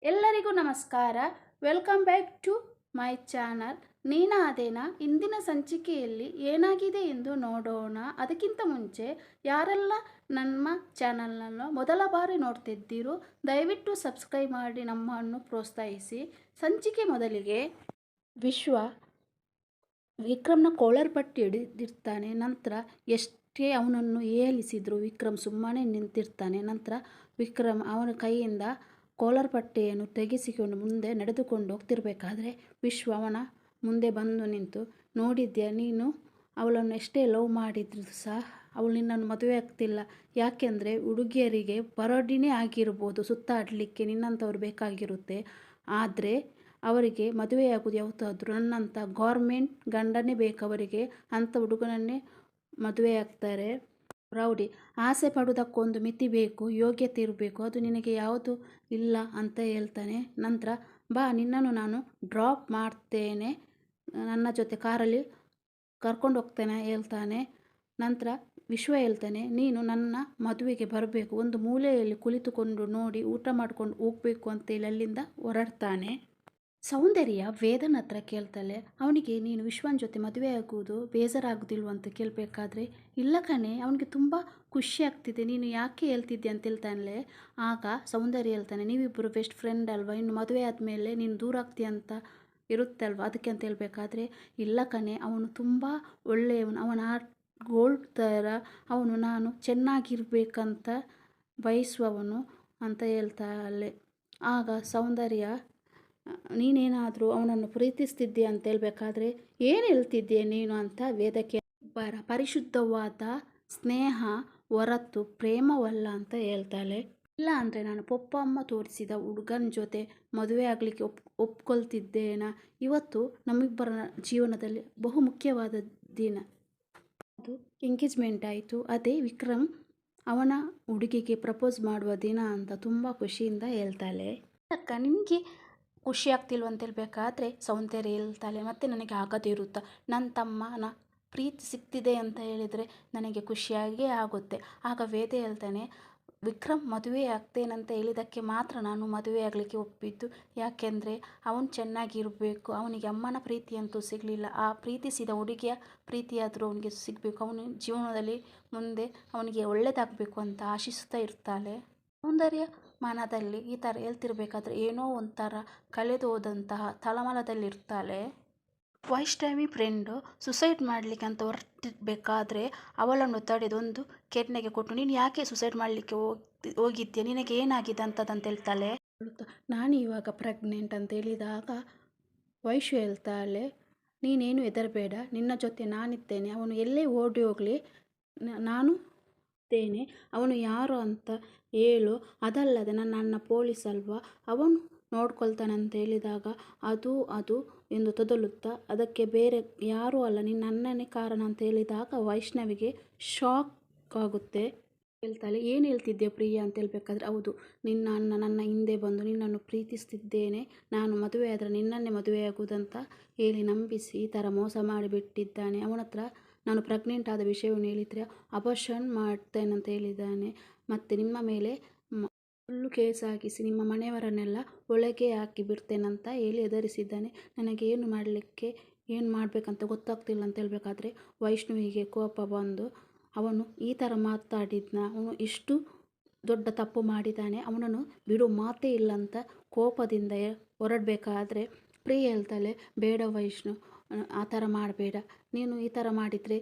ಎಲ್ಲರಿಗೂ ನಮಸ್ಕಾರ. Welcome back to my channel. ನೀನಾದೇನಾ. ಇಂದಿನ ಸಂಚಿಕೆಯಲ್ಲಿ ಏನಾಗಿದೆ ಎಂದು ನೋಡೋಣ. ಅದಕ್ಕಿಂತ ಮುಂಚೆ ಯಾರೆಲ್ಲ ನಮ್ಮ ಚಾನಲ್ನನ್ನು ಮೊದಲ ಬಾರಿ ನೋಡ್ತಿದ್ದೀರೋ ದಯವಿಟ್ಟು ಸಬ್ಸ್ಕ್ರೈಬ್ ಮಾಡಿ ನಮ್ಮನ್ನು ಪ್ರೋತ್ಸಾಹಿಸಿ. ಸಂಚಿಕೆ ಮೊದಲಿಗೆ ವಿಕ್ರಮ್ನ ಕೋಳರ್ ಪಟ್ಟಿ ಹಿಡಿದಿರ್ತಾನೆ. ನಂತರ ಎಷ್ಟೇ ಅವನನ್ನು ಏಲಿಸಿದ್ರು ವಿಕ್ರಮ್ ಸುಮ್ಮನೆ ನಿಂತಿರ್ತಾನೆ. ನಂತರ ವಿಕ್ರಮ್ ಅವನ ಕೈಯಿಂದ ಕೋಲರ್ ಪಟ್ಟೆಯನ್ನು ತೆಗೆಸಿಕೊಂಡು ಮುಂದೆ ನಡೆದುಕೊಂಡು ಹೋಗ್ತಿರ್ಬೇಕಾದ್ರೆ ಅವನ ಮುಂದೆ ಬಂದು ನಿಂತು, ನೋಡಿದ್ಯಾ, ನೀನು ಅವಳನ್ನು ಎಷ್ಟೇ ಲವ್ ಮಾಡಿದ್ರು ಸಹ ಅವಳು ನಿನ್ನನ್ನು ಮದುವೆ ಆಗ್ತಿಲ್ಲ. ಯಾಕೆಂದರೆ ಹುಡುಗಿಯರಿಗೆ ಪರಡಿನೇ ಆಗಿರ್ಬೋದು, ಸುತ್ತಾಡಲಿಕ್ಕೆ ನಿನ್ನಂಥವ್ರು ಬೇಕಾಗಿರುತ್ತೆ. ಆದರೆ ಅವರಿಗೆ ಮದುವೆಯಾಗೋದು ಯಾವತ್ತಾದರೂ ನನ್ನಂಥ ಗೌರ್ಮೆಂಟ್ ಗಂಡನೇ ಬೇಕು ಅವರಿಗೆ, ಅಂಥ ಹುಡುಗನನ್ನೇ ಮದುವೆ ಆಗ್ತಾರೆ. ರೌಡಿ ಆಸೆ ಪಡುವುದಕ್ಕೊಂದು ಮಿತಿ ಬೇಕು, ಯೋಗ್ಯತೆ ಇರಬೇಕು, ಅದು ನಿನಗೆ ಯಾವುದು ಇಲ್ಲ ಅಂತ ಹೇಳ್ತಾನೆ. ನಂತರ ಬಾ, ನಿನ್ನನ್ನು ನಾನು ಡ್ರಾಪ್ ಮಾಡ್ತೇನೆ, ನನ್ನ ಜೊತೆ ಕಾರಲ್ಲಿ ಕರ್ಕೊಂಡು ಹೋಗ್ತೇನೆ ಹೇಳ್ತಾನೆ. ನಂತರ ಹೇಳ್ತಾನೆ, ನೀನು ನನ್ನ ಮದುವೆಗೆ ಬರಬೇಕು, ಒಂದು ಮೂಲೆಯಲ್ಲಿ ಕುಳಿತುಕೊಂಡು ನೋಡಿ ಊಟ ಮಾಡ್ಕೊಂಡು ಹೋಗ್ಬೇಕು ಅಂತೇಳಿ ಅಲ್ಲಿಂದ ಹೊರಡ್ತಾನೆ. ಸೌಂದರ್ಯ ವೇದನ ಹತ್ರ ಕೇಳ್ತಾಳೆ, ಅವನಿಗೆ ನೀನು ವಿಶ್ವನ ಜೊತೆ ಮದುವೆ ಆಗುವುದು ಬೇಜಾರಾಗೋದಿಲ್ವ ಅಂತ ಕೇಳಬೇಕಾದ್ರೆ, ಇಲ್ಲ ಕಣೆ, ಅವನಿಗೆ ತುಂಬ ಖುಷಿ ಆಗ್ತಿದೆ, ನೀನು ಯಾಕೆ ಹೇಳ್ತಿದ್ದೆ ಅಂತ ಹೇಳ್ತಾನೆ. ಆಗ ಸೌಂದರ್ಯ ಹೇಳ್ತಾನೆ, ನೀವಿಬ್ಬರು ಬೆಸ್ಟ್ ಫ್ರೆಂಡ್ ಅಲ್ವಾ, ಇನ್ನು ಮದುವೆ ಆದಮೇಲೆ ನೀನು ದೂರ ಆಗ್ತೀಯ ಅಂತ ಇರುತ್ತೆ ಅಲ್ವಾ, ಅದಕ್ಕೆ ಅಂತ ಹೇಳ್ಬೇಕಾದ್ರೆ, ಇಲ್ಲ ಕಣೆ, ಅವನು ತುಂಬ ಒಳ್ಳೆಯವನು, ಅವನ ಗೋಲ್ಡ್ ಥರ ಅವನು, ನಾನು ಚೆನ್ನಾಗಿರ್ಬೇಕಂತ ಬಯಸುವವನು ಅಂತ ಹೇಳ್ತಾಳೆ. ಆಗ ಸೌಂದರ್ಯ, ನೀನೇನಾದರೂ ಅವನನ್ನು ಪ್ರೀತಿಸ್ತಿದ್ದೀಯ ಅಂತ ಹೇಳ್ಬೇಕಾದ್ರೆ, ಏನು ಹೇಳ್ತಿದ್ದೀಯ ನೀನು ಅಂತ ವೇದಕ್ಕೆ, ಪರಿಶುದ್ಧವಾದ ಸ್ನೇಹ ಹೊರತು ಪ್ರೇಮವಲ್ಲ ಅಂತ ಹೇಳ್ತಾಳೆ. ಇಲ್ಲ ಅಂದರೆ ನಾನು ಪಪ್ಪ ಅಮ್ಮ ತೋರಿಸಿದ ಹುಡುಗನ ಜೊತೆ ಮದುವೆ ಆಗಲಿಕ್ಕೆ ಒಪ್ಕೊಳ್ತಿದ್ದೇನಾ. ಇವತ್ತು ನಮ್ಮಿಬ್ಬರ ಜೀವನದಲ್ಲಿ ಬಹು ಮುಖ್ಯವಾದ ದಿನ, ಅದು ಎಂಗೇಜ್ಮೆಂಟ್ ಆಯಿತು. ಅದೇ ವಿಕ್ರಮ್ ಅವನ ಹುಡುಗಿಗೆ ಪ್ರಪೋಸ್ ಮಾಡುವ ದಿನ ಅಂತ ತುಂಬ ಖುಷಿಯಿಂದ ಹೇಳ್ತಾಳೆ. ಅಕ್ಕ, ನಿನಗೆ ಖುಷಿ ಆಗ್ತಿಲ್ವ ಅಂತ ಹೇಳ್ಬೇಕಾದ್ರೆ ಸೌಂದರ್ಯ ಹೇಳ್ತಾಳೆ, ಮತ್ತು ನನಗೆ ಆಗದೇ ಇರುತ್ತಾ, ನನ್ನ ತಮ್ಮನ ಪ್ರೀತಿ ಸಿಗ್ತಿದೆ ಅಂತ ಹೇಳಿದರೆ ನನಗೆ ಖುಷಿಯಾಗೇ ಆಗುತ್ತೆ. ಆಗ ವೇದ ಹೇಳ್ತಾನೆ, ವಿಕ್ರಮ್ ಮದುವೆ ಆಗ್ತೇನಂತ ಹೇಳಿದ್ದಕ್ಕೆ ಮಾತ್ರ ನಾನು ಮದುವೆ ಆಗಲಿಕ್ಕೆ ಒಪ್ಪಿದ್ದು, ಯಾಕೆಂದರೆ ಅವನು ಚೆನ್ನಾಗಿರಬೇಕು, ಅವನಿಗೆ ಅಮ್ಮನ ಪ್ರೀತಿ ಅಂತೂ ಸಿಗಲಿಲ್ಲ, ಆ ಪ್ರೀತಿಸಿದ ಹುಡುಗಿಯ ಪ್ರೀತಿಯಾದರೂ ಅವನಿಗೆ ಸಿಗಬೇಕು, ಅವನ ಜೀವನದಲ್ಲಿ ಮುಂದೆ ಅವನಿಗೆ ಒಳ್ಳೆಯದಾಗಬೇಕು ಅಂತ ಆಶಿಸ್ತಾ ಇರ್ತಾಳೆ. ಸೌಂದರ್ಯ ಮನದಲ್ಲಿ ಈ ಥರ ಹೇಳ್ತಿರ್ಬೇಕಾದ್ರೆ ಏನೋ ಒಂಥರ ಕಳೆದು ಹೋದಂತಹ ತಳಮಳದಲ್ಲಿರ್ತಾಳೆ. ವೈಷ್ಣವಿ ಫ್ರೆಂಡು ಸುಸೈಡ್ ಮಾಡಲಿಕ್ಕೆ ಅಂತ ಹೊರಟಿರ್ಬೇಕಾದ್ರೆ ಅವಳನ್ನು ತಡೆದು ಒಂದು ಕೆನ್ನೆಗೆ ಕೊಟ್ಟು, ನೀನು ಯಾಕೆ ಸುಸೈಡ್ ಮಾಡಲಿಕ್ಕೆ ಹೋಗಿದ್ದೆ, ನಿನಗೆ ಏನಾಗಿದೆ ಅಂತದಂತ ಹೇಳ್ತಾಳೆ. ನಾನು ಇವಾಗ ಪ್ರೆಗ್ನೆಂಟ್ ಅಂತ ಹೇಳಿದಾಗ ವೈಶು ಹೇಳ್ತಾಳೆ, ನೀನೇನು ಹೆದರಬೇಡ, ನಿನ್ನ ಜೊತೆ ನಾನಿದ್ದೇನೆ, ಅವನು ಎಲ್ಲೇ ಓಡಿ ಹೋಗಲಿ ನಾನು ಇದ್ದೇನೆ, ಅವನು ಯಾರು ಅಂತ ಹೇಳು, ಅದಲ್ಲದೆ ನನ್ನ ಅಣ್ಣ ಪೊಲೀಸ್ ಅಲ್ವಾ, ಅವನು ನೋಡ್ಕೊಳ್ತಾನೆ ಅಂತ ಹೇಳಿದಾಗ ಅದು ಎಂದು ತೊದಲುತ್ತಾ, ಅದಕ್ಕೆ ಬೇರೆ ಯಾರೂ ಅಲ್ಲ, ನಿನ್ನ ಅಣ್ಣನೇ ಕಾರಣ ಅಂತ ಹೇಳಿದಾಗ ವೈಷ್ಣವಿಗೆ ಶಾಕ್ ಆಗುತ್ತೆ. ಹೇಳ್ತಾಳೆ, ಏನು ಹೇಳ್ತಿದ್ದೆ ಪ್ರಿಯಾ ಅಂತ ಹೇಳ್ಬೇಕಾದ್ರೆ, ಹೌದು, ನಿನ್ನ ಅಣ್ಣ ನನ್ನ ಹಿಂದೆ ಬಂದು ನಿನ್ನನ್ನು ಪ್ರೀತಿಸ್ತಿದ್ದೇನೆ, ನಾನು ಮದುವೆ ಆದರೆ ನಿನ್ನನ್ನೇ ಮದುವೆಯಾಗುವುದಂತ ಹೇಳಿ ನಂಬಿಸಿ ಈ ಥರ ಮೋಸ ಮಾಡಿಬಿಟ್ಟಿದ್ದಾನೆ. ಅವನ ಹತ್ರ ನಾನು ಪ್ರೆಗ್ನೆಂಟ್ ಆದ ವಿಷಯವನ್ನು ಹೇಳಿದರೆ ಅಬಾರ್ಷನ್ ಮಾಡ್ತೇನಂತ ಹೇಳಿದ್ದಾನೆ, ಮತ್ತು ನಿಮ್ಮ ಮೇಲೆ ಸುಳ್ಳು ಕೇಸ್ ಹಾಕಿಸಿ ನಿಮ್ಮ ಮನೆಯವರನ್ನೆಲ್ಲ ಒಳಗೆ ಹಾಕಿ ಬಿಡ್ತೇನಂತ ಹೇಳಿ ಹೆದರಿಸಿದ್ದಾನೆ. ನನಗೆ ಏನು ಮಾಡಬೇಕಂತ ಗೊತ್ತಾಗ್ತಿಲ್ಲ ಅಂತ ಹೇಳಬೇಕಾದ್ರೆ ವೈಷ್ಣವಿಗೆ ಕೋಪ ಬಂದು, ಅವನು ಈ ಥರ ಮಾತಾಡಿದ್ನ, ಅವನು ಇಷ್ಟು ದೊಡ್ಡ ತಪ್ಪು ಮಾಡಿದ್ದಾನೆ, ಅವನನ್ನು ಬಿಡೋ ಮಾತೇ ಇಲ್ಲ ಅಂತ ಕೋಪದಿಂದ ಹೊರಡಬೇಕಾದ್ರೆ ಪ್ರಿಯ ಹೇಳ್ತಾಳೆ, ಬೇಡ ವೈಷ್ಣು, ಆ ಥರ ಮಾಡಬೇಡ, ನೀನು ಈ ಥರ ಮಾಡಿದರೆ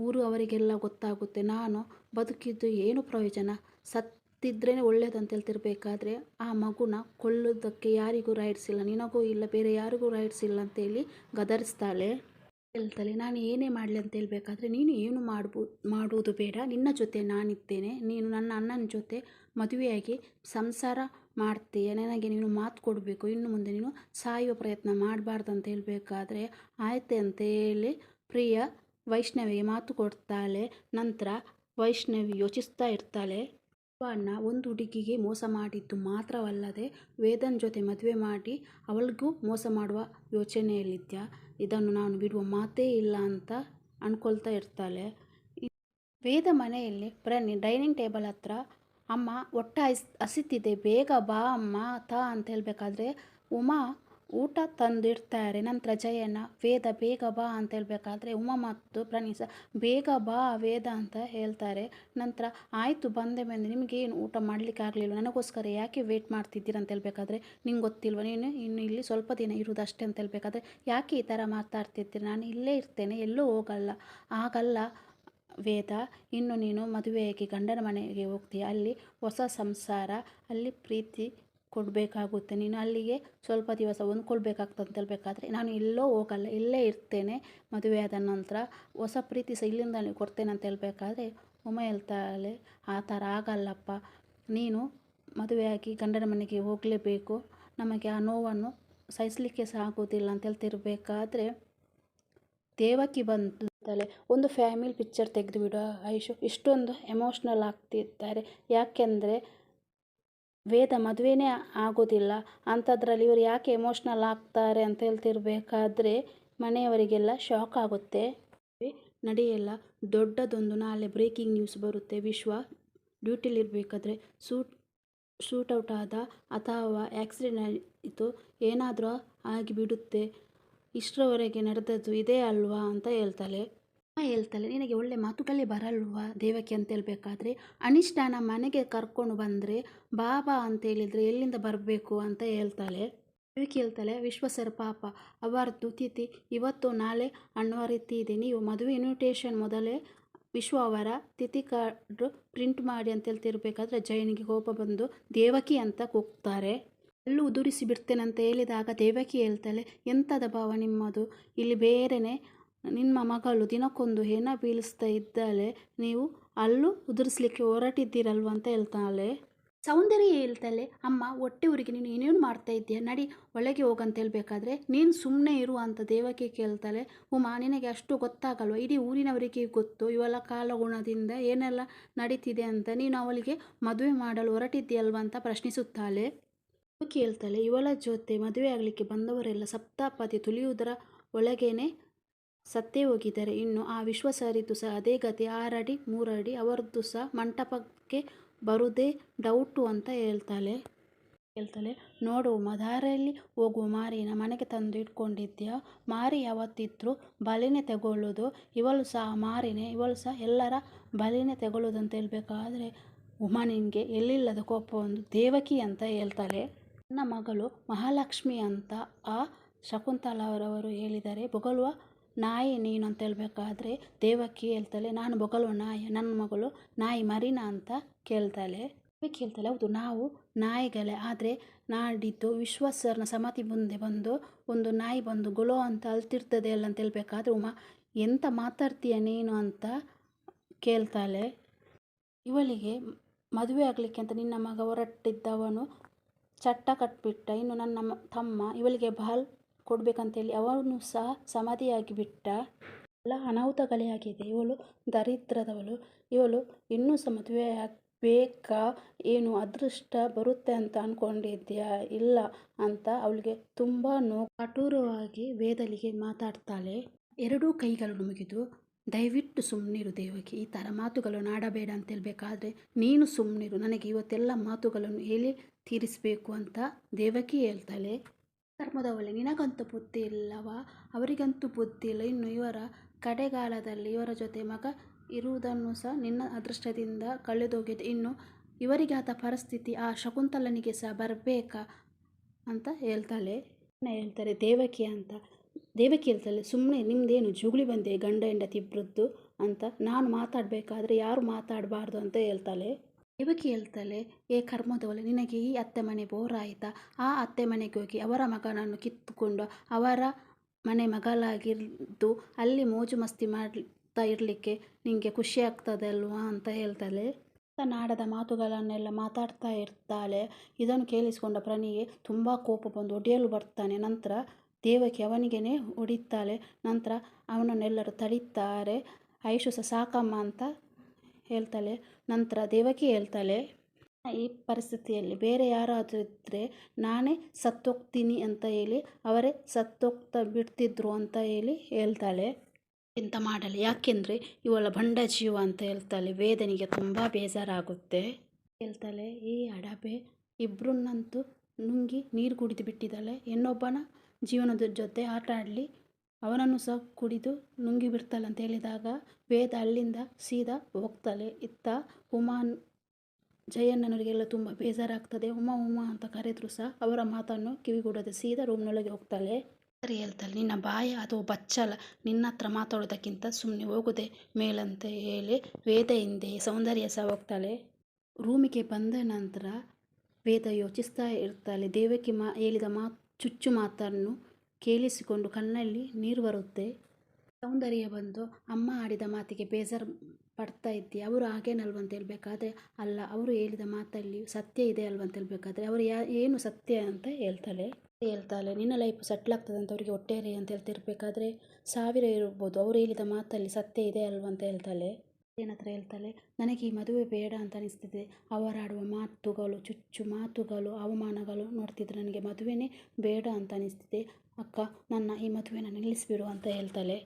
ಊರು ಅವರಿಗೆಲ್ಲ ಗೊತ್ತಾಗುತ್ತೆ, ನಾನು ಬದುಕಿದ್ದು ಏನು ಪ್ರಯೋಜನ, ಸತ್ತಿದ್ರೇ ಒಳ್ಳೇದು ಅಂತ ಹೇಳ್ತಿರ್ಬೇಕಾದ್ರೆ ಆ ಮಗುನ ಕೊಲ್ಲೋದಕ್ಕೆ ಯಾರಿಗೂ ರೈಟ್ಸ್ ಇಲ್ಲ, ನಿನಗೂ ಇಲ್ಲ, ಬೇರೆ ಯಾರಿಗೂ ರೈಟ್ಸ್ ಇಲ್ಲ ಅಂತೇಳಿ ಗದರಿಸ್ತಾಳೆ. ಹೇಳ್ತಾಳೆ, ನಾನು ಏನೇ ಮಾಡಲಿ ಅಂತ ಹೇಳ್ಬೇಕಾದ್ರೆ, ನೀನು ಏನು ಮಾಡುವುದು ಬೇಡ, ನಿನ್ನ ಜೊತೆ ನಾನಿದ್ದೇನೆ, ನೀನು ನನ್ನ ಅಣ್ಣನ ಜೊತೆ ಮದುವೆಯಾಗಿ ಸಂಸಾರ ಮಾಡ್ತೀಯ, ನನಗೆ ನೀನು ಮಾತು ಕೊಡಬೇಕು, ಇನ್ನು ಮುಂದೆ ನೀನು ಸಾಯುವ ಪ್ರಯತ್ನ ಮಾಡಬಾರ್ದು ಅಂತ ಹೇಳಬೇಕಾದ್ರೆ ಆಯ್ತೆ ಅಂತ ಹೇಳಿ ಪ್ರಿಯ ವೈಷ್ಣವಿಗೆ ಮಾತು ಕೊಡ್ತಾಳೆ. ನಂತರ ವೈಷ್ಣವಿ ಯೋಚಿಸ್ತಾ ಇರ್ತಾಳೆ, ಅಣ್ಣ ಒಂದು ಹುಡುಗಿಗೆ ಮೋಸ ಮಾಡಿದ್ದು ಮಾತ್ರವಲ್ಲದೆ ವೇದನ್ ಜೊತೆ ಮದುವೆ ಮಾಡಿ ಅವಳಿಗೂ ಮೋಸ ಮಾಡುವ ಯೋಚನೆಯಲ್ಲಿದ್ದ, ಇದನ್ನು ನಾನು ಬಿಡುವ ಮಾತೇ ಇಲ್ಲ ಅಂತ ಅಂದ್ಕೊಳ್ತಾ ಇರ್ತಾಳೆ. ವೇದ ಮನೆಯಲ್ಲಿ ಪ್ರನಿ ಡೈನಿಂಗ್ ಟೇಬಲ್ ಹತ್ರ ಅಮ್ಮ ಹೊಟ್ಟೆ ಹಸಿತಿದೆ ಬೇಗ ಬಾ ಅಮ್ಮ ಅಂತ ಹೇಳಬೇಕಾದ್ರೆ ಉಮಾ ಊಟ ತಂದಿಡ್ತಾರೆ. ನಂತರ ಜಯಣ್ಣ ವೇದ ಬೇಗ ಬಾ ಅಂತ ಹೇಳಬೇಕಾದ್ರೆ ಉಮಾ ಮತ್ತು ಪ್ರಣೀಸ ಬೇಗ ಬಾ ವೇದ ಅಂತ ಹೇಳ್ತಾರೆ. ನಂತರ ಆಯಿತು ಬಂದೆ ನಿಮಗೆ ಏನು ಊಟ ಮಾಡಲಿಕ್ಕೆ ಆಗಲಿಲ್ಲ, ನನಗೋಸ್ಕರ ಯಾಕೆ ವೇಟ್ ಮಾಡ್ತಿದ್ದೀರ ಅಂತ ಹೇಳಬೇಕಾದ್ರೆ ನಿಂಗೆ ಗೊತ್ತಿಲ್ವ, ನೀನು ಇನ್ನು ಇಲ್ಲಿ ಸ್ವಲ್ಪ ದಿನ ಇರುವುದು ಅಷ್ಟೇ ಅಂತ ಹೇಳಬೇಕಾದ್ರೆ ಯಾಕೆ ಈ ಥರ ಮಾತಾಡ್ತಿರ್ತೀರಿ, ನಾನು ಇಲ್ಲೇ ಇರ್ತೇನೆ ಎಲ್ಲೂ ಹೋಗಲ್ಲ. ಆಗಲ್ಲ ವೇದ, ಇನ್ನು ನೀನು ಮದುವೆಯಾಗಿ ಗಂಡನ ಮನೆಗೆ ಹೋಗ್ತೀಯ, ಅಲ್ಲಿ ಹೊಸ ಸಂಸಾರ, ಅಲ್ಲಿ ಪ್ರೀತಿ ಕೊಡಬೇಕಾಗುತ್ತೆ, ನೀನು ಅಲ್ಲಿಗೆ ಸ್ವಲ್ಪ ದಿವಸ ಹೊಂದ್ಕೊಳ್ಬೇಕಾಗ್ತದೆ ಅಂತ ಹೇಳಬೇಕಾದ್ರೆ ನಾನು ಎಲ್ಲೋ ಹೋಗಲ್ಲ ಇಲ್ಲೇ ಇರ್ತೇನೆ, ಮದುವೆಯಾದ ನಂತರ ಹೊಸ ಪ್ರೀತಿ ಸಹ ಇಲ್ಲಿಂದ ನೀವು ಕೊಡ್ತೇನೆ ಅಂತ ಹೇಳಬೇಕಾದ್ರೆ ಉಮಾ ಹೇಳ್ತಾಳೆ ಆ ಥರ ಆಗಲ್ಲಪ್ಪ, ನೀನು ಮದುವೆಯಾಗಿ ಗಂಡನ ಮನೆಗೆ ಹೋಗಲೇಬೇಕು, ನಮಗೆ ಆ ನೋವನ್ನು ಸಹಿಸಲಿಕ್ಕೆ ಸಹ ಆಗೋದಿಲ್ಲ ಅಂತ ಹೇಳ್ತಿರ್ಬೇಕಾದ್ರೆ ದೇವಕಿ ಬಂತಾಳೆ. ಒಂದು ಫ್ಯಾಮಿಲಿ ಪಿಕ್ಚರ್ ತೆಗೆದು ಬಿಡು ಐಶು, ಇಷ್ಟೊಂದು ಎಮೋಷ್ನಲ್ ಆಗ್ತಿದ್ದಾರೆ ಯಾಕೆಂದರೆ ವೇದ ಮದುವೆನೇ ಆಗೋದಿಲ್ಲ ಅಂಥದ್ರಲ್ಲಿ ಇವರು ಯಾಕೆ ಎಮೋಷ್ನಲ್ ಆಗ್ತಾರೆ ಅಂತ ಹೇಳ್ತಿರ್ಬೇಕಾದ್ರೆ ಮನೆಯವರಿಗೆಲ್ಲ ಶಾಕ್ ಆಗುತ್ತೆ. ನಡೆಯಲ್ಲ ದೊಡ್ಡದೊಂದು ನಾಳೆ ಬ್ರೇಕಿಂಗ್ ನ್ಯೂಸ್ ಬರುತ್ತೆ. ವಿಶ್ವ ಡ್ಯೂಟಿಲಿರಬೇಕಾದ್ರೆ ಶೂಟೌಟ್ ಆದ ಅಥವಾ ಆಕ್ಸಿಡೆಂಟ್ ಆಯಿತು, ಏನಾದರೂ ಆಗಿಬಿಡುತ್ತೆ, ಇಷ್ಟರವರೆಗೆ ನಡೆದದ್ದು ಇದೇ ಅಲ್ವಾ ಅಂತ ಹೇಳ್ತಾಳೆ. ನಿನಗೆ ಒಳ್ಳೆ ಮಾತುಗಳೇ ಬರಲ್ವಾ ದೇವಕಿ ಅಂತ ಹೇಳಬೇಕಾದ್ರೆ ಅನಿಷ್ಠಾನ ಮನೆಗೆ ಕರ್ಕೊಂಡು ಬಂದರೆ ಬಾಬಾ ಅಂತ ಹೇಳಿದರೆ ಎಲ್ಲಿಂದ ಬರಬೇಕು ಅಂತ ಹೇಳ್ತಾಳೆ. ದೇವಕಿ ಹೇಳ್ತಾಳೆ ವಿಶ್ವ ಸರ್ ಪಾಪ ಅವರದ್ದು ತಿಥಿ ಇವತ್ತು ನಾಳೆ ಅನ್ನುವ ರೀತಿ ಇದೆ, ನೀವು ಮದುವೆ ಇನ್ವಿಟೇಷನ್ ಮೊದಲೇ ವಿಶ್ವ ಅವರ ತಿಥಿ ಕಾರ್ಡ್ ಪ್ರಿಂಟ್ ಮಾಡಿ ಅಂತ ಹೇಳ್ತಿರ್ಬೇಕಾದ್ರೆ ಜಯನಿಗೆ ಕೋಪ ಬಂದು ದೇವಕಿ ಅಂತ ಕೂಗ್ತಾರೆ. ಅಲ್ಲೂ ಉದುರಿಸಿ ಬಿಡ್ತೇನೆ ಅಂತ ಹೇಳಿದಾಗ ದೇವಕಿ ಹೇಳ್ತಾಳೆ ಎಂಥದ ಭಾವ ನಿಮ್ಮದು, ಇಲ್ಲಿ ಬೇರೆನೆ ನಿಮ್ಮ ಮಗಳು ದಿನಕ್ಕೊಂದು ಹೆಣ ಬೀಳಿಸ್ತಾ ಇದ್ದಾಳೆ, ನೀವು ಅಲ್ಲೂ ಉದುರಿಸ್ಲಿಕ್ಕೆ ಹೊರಟಿದ್ದೀರಲ್ವ ಅಂತ ಹೇಳ್ತಾಳೆ. ಸೌಂದರ್ಯ ಹೇಳ್ತಾಳೆ ಅಮ್ಮ ಹೊಟ್ಟೆ ಊರಿಗೆ ನೀನು ಏನೇನು ಮಾಡ್ತಾ ಇದ್ದೀಯ, ನಡಿ ಒಳಗೆ ಹೋಗಂತ ಹೇಳಬೇಕಾದ್ರೆ ನೀನು ಸುಮ್ಮನೆ ಇರು ಅಂತ ದೇವಕಿ ಕೇಳ್ತಾಳೆ. ಉಮಾ ನಿನಗೆ ಅಷ್ಟು ಗೊತ್ತಾಗಲ್ವ, ಇಡೀ ಊರಿನವರಿಗೆ ಗೊತ್ತು ಇವಳ ಕಾಲಗುಣದಿಂದ ಏನೆಲ್ಲ ನಡೀತಿದೆ ಅಂತ, ನೀನು ಅವಳಿಗೆ ಮದುವೆ ಮಾಡಲು ಹೊರಟಿದ್ದೀಯಲ್ವ ಅಂತ ಪ್ರಶ್ನಿಸುತ್ತಾಳೆ. ದೇವಕಿ ಹೇಳ್ತಾಳೆ ಇವಳ ಜೊತೆ ಮದುವೆ ಆಗಲಿಕ್ಕೆ ಬಂದವರೆಲ್ಲ ಸಪ್ತಪದಿ ತುಳಿಯುವುದರ ಒಳಗೇನೆ ಸತ್ತೇ ಹೋಗಿದ್ದಾರೆ, ಇನ್ನು ಆ ವಿಶ್ವ ಸರಿದ್ದು ಸಹ ಅದೇ ಗತಿ, 6 ಅಡಿ 3 ಅಡಿ ಅವರದ್ದು ಸಹ ಮಂಟಪಕ್ಕೆ ಬರುವುದೇ ಡೌಟು ಅಂತ ಹೇಳ್ತಾಳೆ. ನೋಡು ದಾರಿಯಲ್ಲಿ ಹೋಗುವ ಮಾರಿನ ಮನೆಗೆ ತಂದು ಇಟ್ಕೊಂಡಿದ್ಯಾ, ಮಾರಿ ಯಾವತ್ತಿದ್ರೂ ಬಲಿನೇ ತಗೊಳ್ಳೋದು, ಇವಳು ಸಹ ಮಾರಿನೇ, ಇವಳು ಸಹ ಎಲ್ಲರ ಬಲಿನೇ ತಗೊಳ್ಳೋದು ಅಂತ ಹೇಳಬೇಕಾದ್ರೆ ಉಮಾ ನಿನಗೆ ಎಲ್ಲಿಲ್ಲದ ಕೋಪ ಒಂದು ದೇವಕಿ ಅಂತ ಹೇಳ್ತಾಳೆ. ನನ್ನ ಮಗಳು ಮಹಾಲಕ್ಷ್ಮಿ ಅಂತ ಆ ಶಕುಂತಲಾರವರು ಹೇಳಿದ್ದಾರೆ, ಬೊಗಳುವ ನಾಯಿ ನೀನು ಅಂತ ಹೇಳಬೇಕಾದ್ರೆ ದೇವಕಿ ಹೇಳ್ತಾಳೆ ನಾನು ಬೊಗಳುವ ನಾಯಿ, ನನ್ನ ಮಗಳು ನಾಯಿ ಮರಿನಾ ಅಂತ ಕೇಳ್ತಾಳೆ. ದೇವಕಿ ಹೇಳ್ತಾಳೆ ಹೌದು ನಾವು ನಾಯಿಗಳೇ, ಆದರೆ ನಾಡಿದ್ದು ವಿಶ್ವ ಸರ್ನ ಸಮಾಧಿ ಮುಂದೆ ಬಂದು ಒಂದು ನಾಯಿ ಬಂದು ಗೊಲೋ ಅಂತ ಅಳ್ತಿರ್ತದೆ ಅಲ್ಲ ಅಂತ ಹೇಳಬೇಕಾದ್ರೆ ಉಮಾ ಎಂತ ಮಾತಾಡ್ತೀಯ ನೀನು ಅಂತ ಕೇಳ್ತಾಳೆ. ಇವಳಿಗೆ ಮದುವೆ ಆಗಲಿಕ್ಕೆ ಅಂತ ನಿನ್ನ ಮಗ ಹೊರಟಿದ್ದವನು ಚಟ್ಟ ಕಟ್ಬಿಟ್ಟ, ಇನ್ನು ನನ್ನ ತಮ್ಮ ಇವಳಿಗೆ ಬಾಲ್ ಕೊಡ್ಬೇಕಂತೇಳಿ ಅವನು ಸಹ ಸಮಾಧಿಯಾಗಿ ಬಿಟ್ಟ, ಎಲ್ಲ ಅನಾಹುತಗಳೇ ಆಗಿದೆ, ಇವಳು ದರಿದ್ರದವಳು, ಇವಳು ಇನ್ನೂ ಸಹ ಮದುವೆ ಆಗಬೇಕಾ, ಏನು ಅದೃಷ್ಟ ಬರುತ್ತೆ ಅಂತ ಅಂದ್ಕೊಂಡಿದ್ಯಾ, ಇಲ್ಲ ಅಂತ ಅವಳಿಗೆ ತುಂಬ ಕಠೋರವಾಗಿ ವೇದಲಿಗೆ ಮಾತಾಡ್ತಾಳೆ. ಎರಡೂ ಕೈಗಳನ್ನು ಮುಗಿದು ದಯವಿಟ್ಟು ಸುಮ್ಮನಿರು ದೇವಕಿ, ಈ ಥರ ಮಾತುಗಳನ್ನು ಆಡಬೇಡ ಅಂತ ಹೇಳಬೇಕಾದ್ರೆ ನೀನು ಸುಮ್ಮನಿರು, ನನಗೆ ಇವತ್ತೆಲ್ಲ ಮಾತುಗಳನ್ನು ಹೇಳಿ ತೀರಿಸಬೇಕು ಅಂತ ದೇವಕಿ ಹೇಳ್ತಾಳೆ. ಧರ್ಮದವಳೆ ನಿನಗಂತೂ ಬುದ್ಧಿ ಇಲ್ಲವಾ, ಅವರಿಗಂತೂ ಬುದ್ಧಿ ಇಲ್ಲ, ಇನ್ನು ಇವರ ಕಡೆಗಾಲದಲ್ಲಿ ಇವರ ಜೊತೆ ಮಗ ಇರುವುದನ್ನು ಸಹ ನಿನ್ನ ಅದೃಷ್ಟದಿಂದ ಕಳೆದೋಗಿದೆ, ಇನ್ನು ಇವರಿಗಾದ ಪರಿಸ್ಥಿತಿ ಆ ಶಕುಂತಲನಿಗೆ ಸಹ ಬರಬೇಕಾ ಅಂತ ಹೇಳ್ತಾಳೆ. ಹೇಳ್ತಾರೆ ದೇವಕಿ ಅಂತ. ದೇವಕಿ ಹೇಳ್ತಾಳೆ ಸುಮ್ಮನೆ ನಿಮ್ಮದೇನು ಜುಗುಳಿ ಬಂದೆ ಗಂಡ ಹೆಂಡತಿ ಇಬ್ಬರದ್ದು ಅಂತ, ನಾನು ಮಾತಾಡಬೇಕಾದ್ರೆ ಯಾರು ಮಾತಾಡಬಾರ್ದು ಅಂತ ಹೇಳ್ತಾಳೆ. ದೇವಕಿ ಹೇಳ್ತಾಳೆ ಏ ಕರ್ಮದವಳೆ, ನಿನಗೆ ಈ ಅತ್ತೆ ಮನೆ ಬೋರ್ ಆಯಿತಾ, ಆ ಅತ್ತೆ ಮನೆಗೆ ಹೋಗಿ ಅವರ ಮಗನನ್ನು ಕಿತ್ತುಕೊಂಡು ಅವರ ಮನೆ ಮಗಳಾಗಿದ್ದು ಅಲ್ಲಿ ಮೋಜು ಮಸ್ತಿ ಮಾಡ್ತಾ ಇರಲಿಕ್ಕೆ ನಿನಗೆ ಖುಷಿ ಆಗ್ತದೆ ಅಲ್ವಾ ಅಂತ ಹೇಳ್ತಾಳೆ. ನಾಡದ ಮಾತುಗಳನ್ನೆಲ್ಲ ಮಾತಾಡ್ತಾ ಇರ್ತಾಳೆ. ಇದನ್ನು ಕೇಳಿಸಿಕೊಂಡ ಪ್ರಣಯಿಗೆ ತುಂಬ ಕೋಪ ಬಂದು ಹೊಡೆಯಲು ಬರ್ತಾನೆ. ನಂತರ ದೇವಕಿ ಅವನಿಗೇನೆ ಹೊಡಿತಾಳೆ. ನಂತರ ಅವನನ್ನೆಲ್ಲರೂ ತಡೀತಾರೆ. ಐಶು ಸಹ ಸಾಕಮ್ಮ ಅಂತ ಹೇಳ್ತಾಳೆ. ನಂತರ ದೇವಕಿ ಹೇಳ್ತಾಳೆ ಈ ಪರಿಸ್ಥಿತಿಯಲ್ಲಿ ಬೇರೆ ಯಾರಾದರೂ ಇದ್ದರೆ ನಾನೇ ಸತ್ತೋಗ್ತೀನಿ ಅಂತ ಹೇಳಿ ಅವರೇ ಸತ್ತೋಗ್ತಾ ಬಿಡ್ತಿದ್ರು ಅಂತ ಹೇಳಿ ಹೇಳ್ತಾಳೆ. ಎಂತ ಮಾಡಲಿ, ಯಾಕೆಂದರೆ ಇವಳ ಬಂಡ ಜೀವ ಅಂತ ಹೇಳ್ತಾಳೆ. ವೇದನಿಗೆ ತುಂಬ ಬೇಜಾರಾಗುತ್ತೆ. ಹೇಳ್ತಾಳೆ, ಈ ಅಡಬೆ ಇಬ್ರನ್ನಂತೂ ನುಂಗಿ ನೀರು ಕುಡಿದು ಬಿಟ್ಟಿದ್ದಾಳೆ, ಇನ್ನೊಬ್ಬನ ಜೀವನದ ಜೊತೆ ಆಟ ಆಡಲಿ ಅವನನ್ನು ಸಹ ಕುಡಿದು ನುಂಗಿ ಬಿಡ್ತಾಳೆ ಅಂತ ಹೇಳಿದಾಗ ವೇದ ಅಲ್ಲಿಂದ ಸೀದಾ ಹೋಗ್ತಾಳೆ. ಇತ್ತ ಉಮಾ ಜಯಣ್ಣನವರಿಗೆಲ್ಲ ತುಂಬ ಬೇಜಾರಾಗ್ತದೆ. ಉಮಾ ಉಮಾ ಅಂತ ಕರೆದ್ರು ಸಹ ಅವರ ಮಾತನ್ನು ಕಿವಿಗೂಡದೆ ಸೀದಾ ರೂಮ್ನೊಳಗೆ ಹೋಗ್ತಾಳೆ. ಸರಿ ಹೇಳ್ತಾಳೆ, ನಿನ್ನ ಬಾಯ ಅದು ಬಚ್ಚಲ, ನಿನ್ನ ಹತ್ರ ಮಾತಾಡೋದಕ್ಕಿಂತ ಸುಮ್ಮನೆ ಹೋಗೋದೆ ಮೇಲಂತ ಹೇಳಿ ವೇದ ಹಿಂದೆ ಸೌಂದರ್ಯ ಸಹ ಹೋಗ್ತಾಳೆ. ರೂಮಿಗೆ ಬಂದ ನಂತರ ವೇದ ಯೋಚಿಸ್ತಾ ಇರ್ತಾಳೆ. ದೇವಕಿ ಹೇಳಿದ ಚುಚ್ಚು ಮಾತನ್ನು ಕೇಳಿಸಿಕೊಂಡು ಕಣ್ಣಲ್ಲಿ ನೀರು ಬರುತ್ತೆ. ಸೌಂದರ್ಯ ಬಂದು, ಅಮ್ಮ ಆಡಿದ ಮಾತಿಗೆ ಬೇಜಾರು ಪಡ್ತಾ ಇದ್ದೆ, ಅವರು ಹಾಗೇನಲ್ವಂತ ಹೇಳ್ಬೇಕಾದ್ರೆ, ಅಲ್ಲ ಅವರು ಹೇಳಿದ ಮಾತಲ್ಲಿ ಸತ್ಯ ಇದೆ ಅಲ್ವಂತ ಹೇಳ್ಬೇಕಾದ್ರೆ, ಅವರು ಏನು ಸತ್ಯ ಅಂತ ಹೇಳ್ತಾಳೆ, ನಿನ್ನ ಲೈಫ್ ಸೆಟ್ಲ್ ಆಗ್ತದೆ ಅಂತ ಅವರಿಗೆ ಒಟ್ಟೇರಿ ಅಂತ ಹೇಳ್ತಿರ್ಬೇಕಾದ್ರೆ 1000 ಇರ್ಬೋದು, ಅವರು ಹೇಳಿದ ಮಾತಲ್ಲಿ ಸತ್ಯ ಇದೆ ಅಲ್ವಂತ ಹೇಳ್ತಾಳೆ. ಏನತ್ರ ಹೇಳ್ತಾಳೆ, ನನಗೆ ಈ ಮದುವೆ ಬೇಡ ಅಂತ ಅನಿಸ್ತಿದೆ, ಅವರಾಡುವ ಮಾತುಗಳು, ಚುಚ್ಚು ಮಾತುಗಳು, ಅವಮಾನಗಳು ನೋಡ್ತಿದ್ರೆ ನನಗೆ ಮದುವೆನೇ ಬೇಡ ಅಂತ ಅನಿಸ್ತಿದೆ ಅಕ್ಕ, ನನ್ನ ಈ ಮದುವೆನ ನಿಲ್ಲಿಸ್ಬಿಡು ಅಂತ ಹೇಳ್ತಾಳೆ.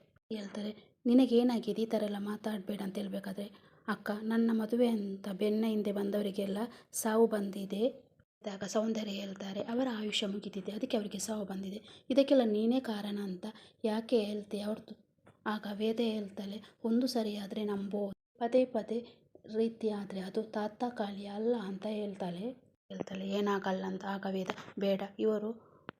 ನಿನಗೇನಾಗಿದೆ ಈ ಥರ ಎಲ್ಲ ಮಾತಾಡಬೇಡ ಅಂತ ಹೇಳ್ಬೇಕಾದ್ರೆ, ಅಕ್ಕ ನನ್ನ ಮದುವೆ ಅಂತ ಬೆನ್ನ ಹಿಂದೆ ಬಂದವರಿಗೆಲ್ಲ ಸಾವು ಬಂದಿದೆ. ಆಗ ಸೌಂದರ್ಯ ಹೇಳ್ತಾರೆ, ಅವರ ಆಯುಷ್ಯ ಮುಗಿದಿದೆ, ಅದಕ್ಕೆ ಅವರಿಗೆ ಸಾವು ಬಂದಿದೆ, ಇದಕ್ಕೆಲ್ಲ ನೀನೇ ಕಾರಣ ಅಂತ ಯಾಕೆ ಹೇಳ್ತೀಯ ಅವ್ರದ್ದು. ಆಗ ವೇದ ಹೇಳ್ತಾಳೆ, ಒಂದು ಸರಿಯಾದರೆ ನಂಬೋದು, ಪದೇ ಪದೇ ರೀತಿ ಆದರೆ ಅದು ತಾತ್ಕಾಲಿಕ ಅಲ್ಲ ಅಂತ ಹೇಳ್ತಾಳೆ. ಏನಾಗಲ್ಲ ಅಂತ. ಆಗ ವೇದ, ಬೇಡ,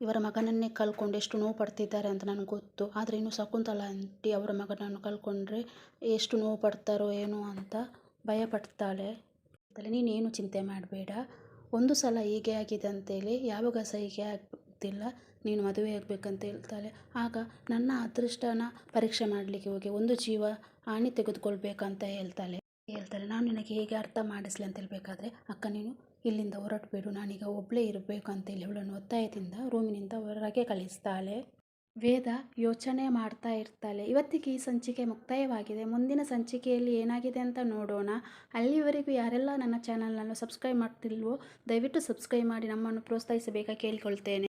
ಇವರ ಮಗನನ್ನೇ ಕಳ್ಕೊಂಡು ಎಷ್ಟು ನೋವು ಪಡ್ತಿದ್ದಾರೆ ಅಂತ ನನಗೆ ಗೊತ್ತು, ಆದರೆ ಇನ್ನು ಶಕುಂತಲಾ ಆಂಟಿ ಅವರ ಮಗನನ್ನು ಕಳ್ಕೊಂಡ್ರೆ ಎಷ್ಟು ನೋವು ಪಡ್ತಾರೋ ಏನೋ ಅಂತ ಭಯ ಪಡ್ತಾಳೆ. ನೀನೇನು ಚಿಂತೆ ಮಾಡಬೇಡ, ಒಂದು ಸಲ ಹೀಗೆ ಆಗಿದೆ ಅಂತೇಳಿ ಯಾವಾಗ ಸಹ ಹೀಗೆ ಆಗ್ತಿಲ್ಲ, ನೀನು ಮದುವೆ ಆಗಬೇಕಂತ ಹೇಳ್ತಾಳೆ. ಆಗ ನನ್ನ ಅದೃಷ್ಟನ ಪರೀಕ್ಷೆ ಮಾಡಲಿಕ್ಕೆ ಹೋಗಿ ಒಂದು ಜೀವ ಹಾನಿ ತೆಗೆದುಕೊಳ್ಬೇಕಂತ ಹೇಳ್ತಾಳೆ. ನಾನು ನಿನಗೆ ಹೇಗೆ ಅರ್ಥ ಮಾಡಿಸ್ಲಿ ಅಂತ ಹೇಳ್ಬೇಕಾದ್ರೆ, ಅಕ್ಕ ನೀನು ಇಲ್ಲಿಂದ ಹೊರಟುಬಿಡು, ನಾನೀಗ ಒಬ್ಬಳೇ ಇರಬೇಕು ಅಂತೇಳಿ ಅವಳನ್ನು ಒತ್ತಾಯದಿಂದ ರೂಮಿನಿಂದ ಹೊರಗೆ ಕಳಿಸ್ತಾಳೆ. ವೇದ ಯೋಚನೆ ಮಾಡ್ತಾ ಇರ್ತಾಳೆ. ಇವತ್ತಿಗೆ ಈ ಸಂಚಿಕೆ ಮುಕ್ತಾಯವಾಗಿದೆ. ಮುಂದಿನ ಸಂಚಿಕೆಯಲ್ಲಿ ಏನಾಗಿದೆ ಅಂತ ನೋಡೋಣ. ಅಲ್ಲಿವರೆಗೂ ಯಾರೆಲ್ಲ ನನ್ನ ಚಾನಲ್ನನ್ನು ಸಬ್ಸ್ಕ್ರೈಬ್ ಮಾಡ್ತಿಲ್ವೋ ದಯವಿಟ್ಟು ಸಬ್ಸ್ಕ್ರೈಬ್ ಮಾಡಿ ನಮ್ಮನ್ನು ಪ್ರೋತ್ಸಾಹಿಸಬೇಕಾಗಿ ಕೇಳಿಕೊಳ್ತೇನೆ.